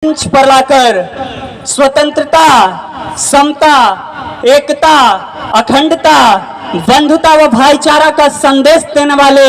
मंच पर लाकर स्वतंत्रता, समता, एकता, अखंडता, बंधुता व भाईचारा का संदेश देने वाले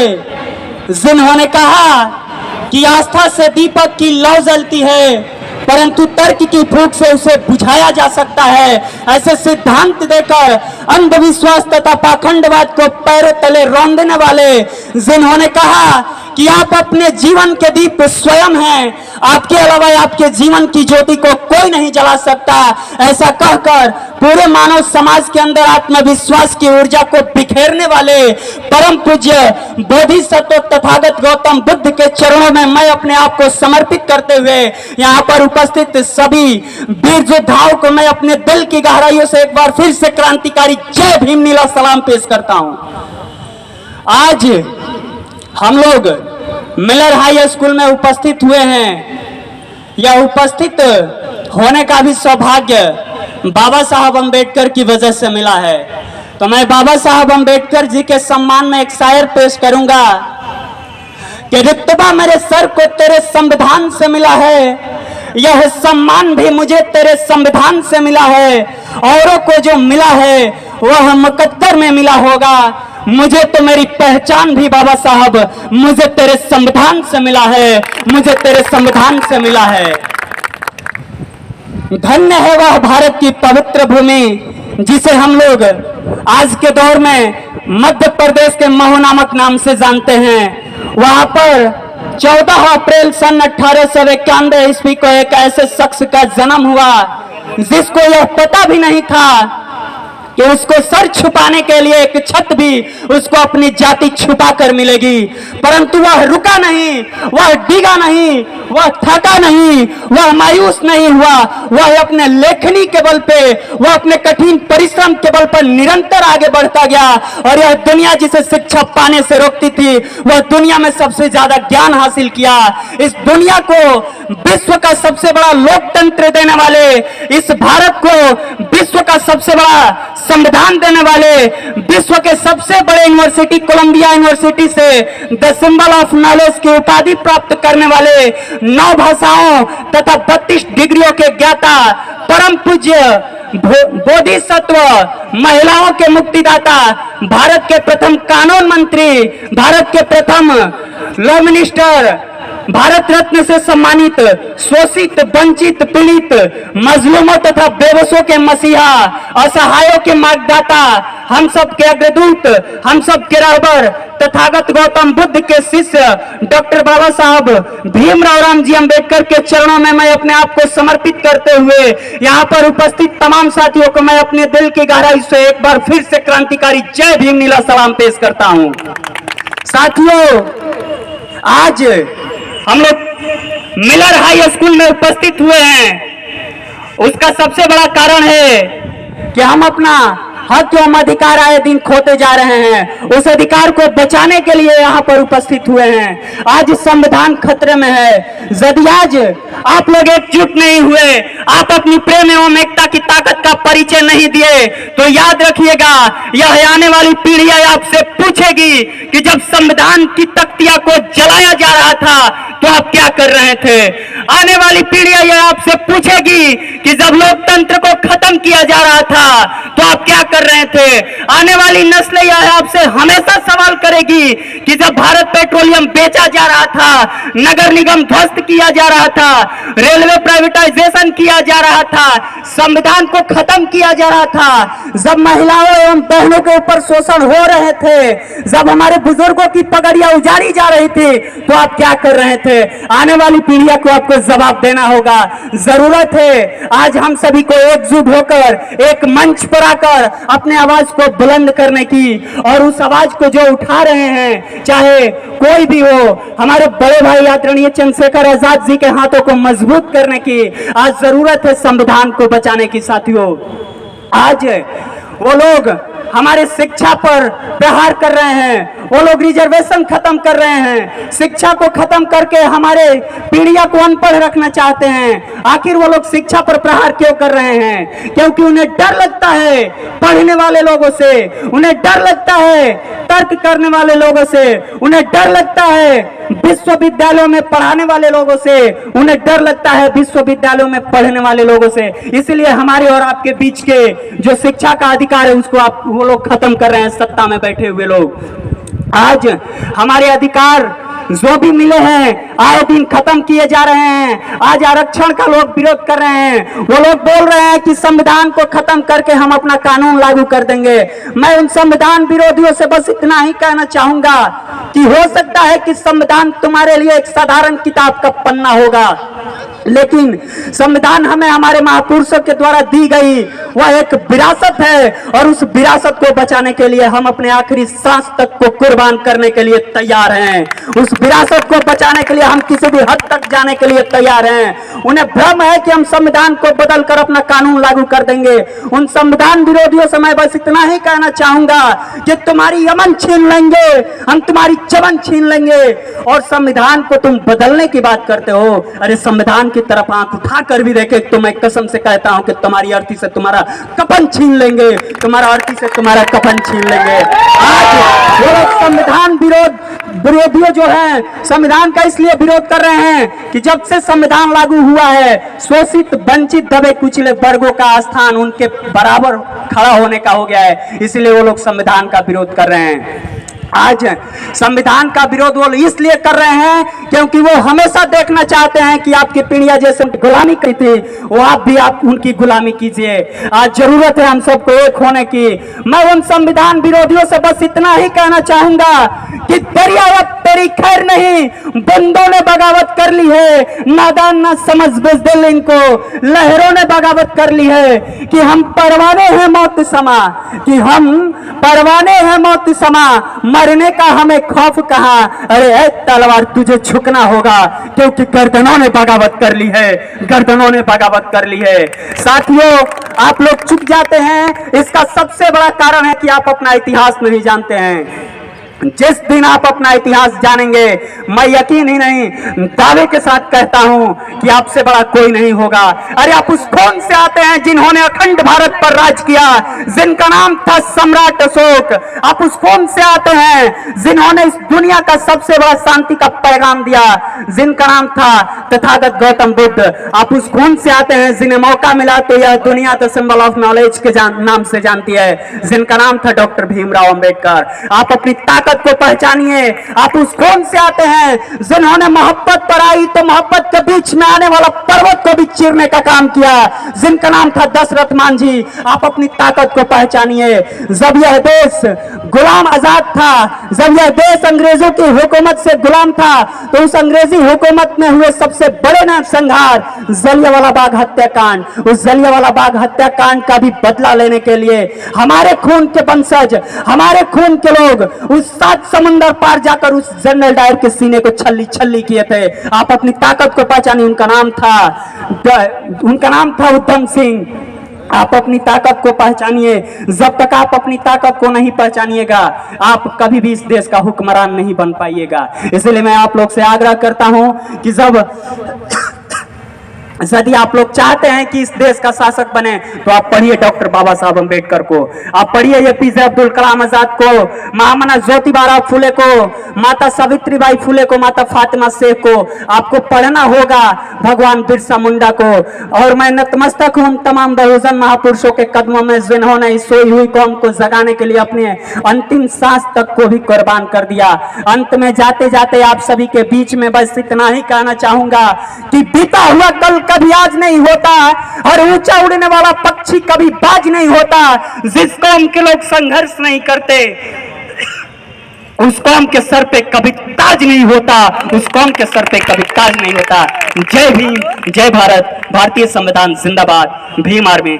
जिन्होंने कहा कि आस्था से दीपक की लौ जलती है परंतु तर्क की भूख से उसे बुझाया जा सकता है, ऐसे सिद्धांत देकर अंधविश्वास तथा पाखंडवाद को पैरों तले रौंदने वाले जिन्होंने कहा कि आप अपने जीवन के दीप स्वयं हैं, आपके अलावा आपके जीवन की ज्योति को कोई नहीं जला सकता, ऐसा कहकर पूरे मानव समाज के अंदर आत्मविश्वास की ऊर्जा को बिखेरने वाले परम पूज्य बोधिसत्व तथागत गौतम बुद्ध के चरणों में मैं अपने आप को समर्पित करते हुए यहाँ पर उपस्थित सभी वीर योद्धाओं को मैं अपने दिल की गहराइयों से एक बार फिर से क्रांतिकारी जय भीम नीला सलाम पेश करता हूं। आज हम लोग मिलर हाई स्कूल में उपस्थित हुए हैं। यह उपस्थित होने का भी सौभाग्य बाबा साहब अम्बेडकर की वजह से मिला है। तो मैं बाबा साहब अम्बेडकर जी के सम्मान में एक शायर पेश करूंगा कि रुतबा मेरे सर को तेरे संविधान से मिला है, यह सम्मान भी मुझे तेरे संविधान से मिला है, औरों को जो मिला है वह मुकद्दर में मिला होगा, मुझे तो मेरी पहचान भी बाबा साहब मुझे तेरे संविधान से मिला है, मुझे तेरे संविधान से मिला है। धन्य है वह भारत की पवित्र भूमि जिसे हम लोग आज के दौर में मध्य प्रदेश के महू नामक नाम से जानते हैं। वहां पर 14 अप्रैल सन 1891 ईस्वी को एक ऐसे शख्स का जन्म हुआ जिसको यह पता भी नहीं था कि उसको सर छुपाने के लिए एक छत भी उसको अपनी जाति छुपा कर मिलेगी, परंतु वह रुका नहीं, वह डिगा नहीं, वह थका नहीं, वह मायूस नहीं हुआ, वह अपने लेखनी के बल पे, वह अपने कठिन परिश्रम के बल पर निरंतर आगे बढ़ता गया और यह दुनिया जिसे शिक्षा पाने से रोकती थी वह दुनिया में सबसे ज्यादा ज्ञान हासिल किया। इस दुनिया को विश्व का सबसे बड़ा लोकतंत्र देने वाले, इस भारत को विश्व का सबसे बड़ा संविधान देने वाले, विश्व के सबसे बड़े यूनिवर्सिटी कोलंबिया यूनिवर्सिटी से द सिंबल ऑफ नॉलेज की उपाधि प्राप्त करने वाले, 9 भाषाओं तथा 32 डिग्रियों के ज्ञाता, परम पूज्य बोधिसत्व, महिलाओं के मुक्तिदाता, भारत के प्रथम कानून मंत्री, भारत के प्रथम लॉ मिनिस्टर, भारत रत्न से सम्मानित, शोषित, वंचित, पीड़ित, मजलूमों तथा बेबसों के मसीहा, असहायों के मार्गदाता, हम सब के अग्रदूत, हम सब के रहबर, तथागत गौतम बुद्ध के शिष्य डॉक्टर बाबा साहब भीमराव रामजी अम्बेडकर के चरणों में मैं अपने आप को समर्पित करते हुए यहाँ पर उपस्थित तमाम साथियों को मैं अपने दिल की गहराई से एक बार फिर से क्रांतिकारी जय भीम नीला सलाम पेश करता हूँ। साथियों, आज हम लोग मिलर हाई स्कूल में उपस्थित हुए हैं, उसका सबसे बड़ा कारण है कि हम अपना हक एवं अधिकार आए दिन खोते जा रहे हैं। उस अधिकार को बचाने के लिए यहाँ पर उपस्थित हुए हैं। आज संविधान खतरे में है। यदि आज आप लोग एकजुट नहीं हुए, आप अपनी प्रेम एवं एकता की ताकत का परिचय नहीं दिए, तो याद रखिएगा यह आने वाली पीढ़ी आपसे पूछेगी कि जब संविधान की तख्तियां को जलाया जा रहा था तो आप क्या कर रहे थे। आने वाली पीढ़ी यह आपसे पूछेगी कि जब लोकतंत्र को खत्म किया जा रहा था तो आप क्या कर रहे थे। आने वाली नस्लें यह आपसे हमेशा सवाल करेगी कि जब भारत पेट्रोलियम बेचा जा रहा था, नगर निगम ध्वस्त किया जा रहा था, रेलवे प्राइवेटाइजेशन किया जा रहा था, संविधान को खत्म किया जा रहा था, जब महिलाओं एवं बहनों के ऊपर शोषण हो रहे थे, जब हमारे बुजुर्गों की पगड़ियां उजाड़ी जा रही थी, तो आप क्या कर रहे थे। आने वाली पीढ़ियों को आपको जवाब देना होगा। जरूरत है आज हम सभी को एकजुट होकर एक मंच पर आकर अपने आवाज को बुलंद करने की, और उस आवाज को जो उठा रहे हैं चाहे कोई भी हो, हमारे बड़े भाई आदरणीय चंद्रशेखर आजाद जी के हाथों को मजबूत करने की आज जरूरत है। संविधान को बचाने की साथियों, आज वो लोग हमारे शिक्षा पर प्रहार कर रहे हैं, वो लोग रिजर्वेशन खत्म कर रहे हैं, शिक्षा को खत्म करके हमारे पीढ़ियों को अनपढ़ रखना चाहते हैं। आखिर वो लोग शिक्षा पर प्रहार क्यों कर रहे हैं? क्योंकि उन्हें डर लगता है पढ़ने वाले लोगों से, उन्हें डर लगता है तर्क करने वाले लोगों से, उन्हें डर लगता है विश्वविद्यालयों में पढ़ाने वाले लोगों से, उन्हें डर लगता है विश्वविद्यालयों में पढ़ने वाले लोगों से। इसलिए हमारे और आपके बीच के जो शिक्षा का अधिकार है उसको वो लोग खत्म कर रहे हैं, सत्ता में बैठे हुए लोग। आज हमारे अधिकार जो भी मिले हैं आए दिन खत्म किए जा रहे हैं। आज आरक्षण का लोग विरोध कर रहे हैं, वो लोग बोल रहे हैं कि संविधान को खत्म करके हम अपना कानून लागू कर देंगे। मैं उन संविधान विरोधियों से बस इतना ही कहना चाहूंगा कि हो सकता है कि संविधान तुम्हारे लिए एक साधारण किताब का पन्ना होगा, लेकिन संविधान हमें हमारे महापुरुषों के द्वारा दी गई वह एक विरासत है, और उस विरासत को बचाने के लिए हम अपने आखिरी सांस तक को कुर्बान करने के लिए तैयार हैं। उस विरासत को बचाने के लिए हम किसी भी हद तक जाने के लिए तैयार हैं। उन्हें भ्रम है कि हम संविधान को बदलकर अपना कानून लागू कर देंगे। उन संविधान विरोधियों से मैं बस इतना ही कहना चाहूंगा कि तुम्हारी अमन छीन लेंगे, हम तुम्हारी चमन छीन लेंगे, और संविधान को तुम बदलने की बात करते हो। अरे संविधान की तरफ आंख उठाकर भी देखे तो मैं कसम से कहता हूं कि तुम्हारी अर्थी से तुम्हारा कफन छीन लेंगे, तुम्हारा अर्थी से तुम्हारा कफन छीन लेंगे। आज वो लोग संविधान विरोधियों जो हैं संविधान का इसलिए विरोध कर रहे हैं कि जब से संविधान लागू हुआ है शोषित, वंचित, दबे कुचले वर्गों का स्थान उनके बराबर खड़ा होने का हो गया है, इसलिए वो लोग संविधान का विरोध कर रहे हैं। आज संविधान का विरोध वो इसलिए कर रहे हैं क्योंकि वो हमेशा देखना चाहते हैं कि आपकी पीढ़ियां जैसे गुलामी की थी वो आप उनकी गुलामी कीजिए। आज जरूरत है हम सबको एक होने की। मैं उन संविधान विरोधियों से बस इतना ही कहना चाहूंगा कि दरियावत तेरी खैर नहीं, बंदों ने बगावत कर ली है, नादान ना समझ बुज़दिल इनको, लहरों ने बगावत कर ली है कि हम परवाने हैं मौत समा, कि हम परवाने हैं मौत समा, मरने का हमें खौफ कहां। अरे ऐ तलवार तुझे झुकना होगा, क्योंकि गर्दनों ने बगावत कर ली है, गर्दनों ने बगावत कर ली है। साथियों, आप लोग चुप जाते हैं, इसका सबसे बड़ा कारण है कि आप अपना इतिहास नहीं जानते हैं। जिस दिन आप अपना इतिहास जानेंगे, मैं यकीन ही नहीं दावे के साथ कहता हूं कि आपसे बड़ा कोई नहीं होगा। अरे आप उस कौन से आते हैं जिन्होंने अखंड भारत पर राज किया, जिनका नाम था सम्राट अशोक। आप उस कौन से आते हैं जिन्होंने इस दुनिया का सबसे बड़ा शांति का पैगाम दिया, जिनका नाम था तथागत गौतम बुद्ध। आप उस कौन से आते हैं जिन्हें मौका मिला तो यह दुनिया द सिंबल ऑफ नॉलेज के नाम से जानती है, जिनका नाम था डॉक्टर भीमराव अंबेडकर। आप अपनी ताकत को पहचानिए। आप उस कौन से आते हैं जिन्होंने मोहब्बत पर आई तो मोहब्बत के बीच में आने वाला पर्वत को भी चीरने का काम किया, जिनका नाम था दशरथ मांझी। आप अपनी ताकत को पहचानिए। जब यह देश गुलाम आजाद था, जब यह देश अंग्रेजों की हुकूमत से गुलाम था, तो उस अंग्रेजी हुकूमत में हुए सबसे बड़े नरसंहार जलियांवाला बाग हत्याकांड, उस जलियांवाला बाग हत्याकांड का भी बदला लेने के लिए हमारे खून के वंशज, हमारे खून के लोग उस 7 समुंदर पार जाकर उस जनरल डायर के सीने को छल्ली छल्ली किए थे। आप अपनी ताकत को पहचानिए। उनका नाम था उधम सिंह। आप अपनी ताकत को पहचानिए। जब तक आप अपनी ताकत को नहीं पहचानिएगा, आप कभी भी इस देश का हुक्मरान नहीं बन पाइएगा। इसलिए मैं आप लोग से आग्रह करता हूं कि यदि आप लोग चाहते हैं कि इस देश का शासक बने तो आप पढ़िए डॉक्टर बाबा साहब अंबेडकर को, आप पढ़िए एपीजे अब्दुल कलाम आजाद को, महामना ज्योतिबा फुले को, माता सावित्रीबाई फुले को, माता फातिमा शेख को। आपको पढ़ना होगा भगवान बिरसा मुंडा को। और मैं नतमस्तक हूं तमाम बहुजन महापुरुषों के कदमों में जिन्होंने इस सोई हुई कौम को जगाने के लिए अपने अंतिम सांस तक को भी कुर्बान कर दिया। अंत में जाते जाते आप सभी के बीच में बस इतना ही कहना चाहूंगा कि बीता हुआ कल कभी आज नहीं होता, और ऊंचा उड़ने वाला पक्षी कभी बाज नहीं होता। जिस कौम के लोग संघर्ष नहीं करते उस कौम के सर पे कभी ताज नहीं होता, उस कौम के सर पे कभी ताज नहीं होता। जय भीम, जय भारत, भारतीय संविधान जिंदाबाद, भीम आर्मी।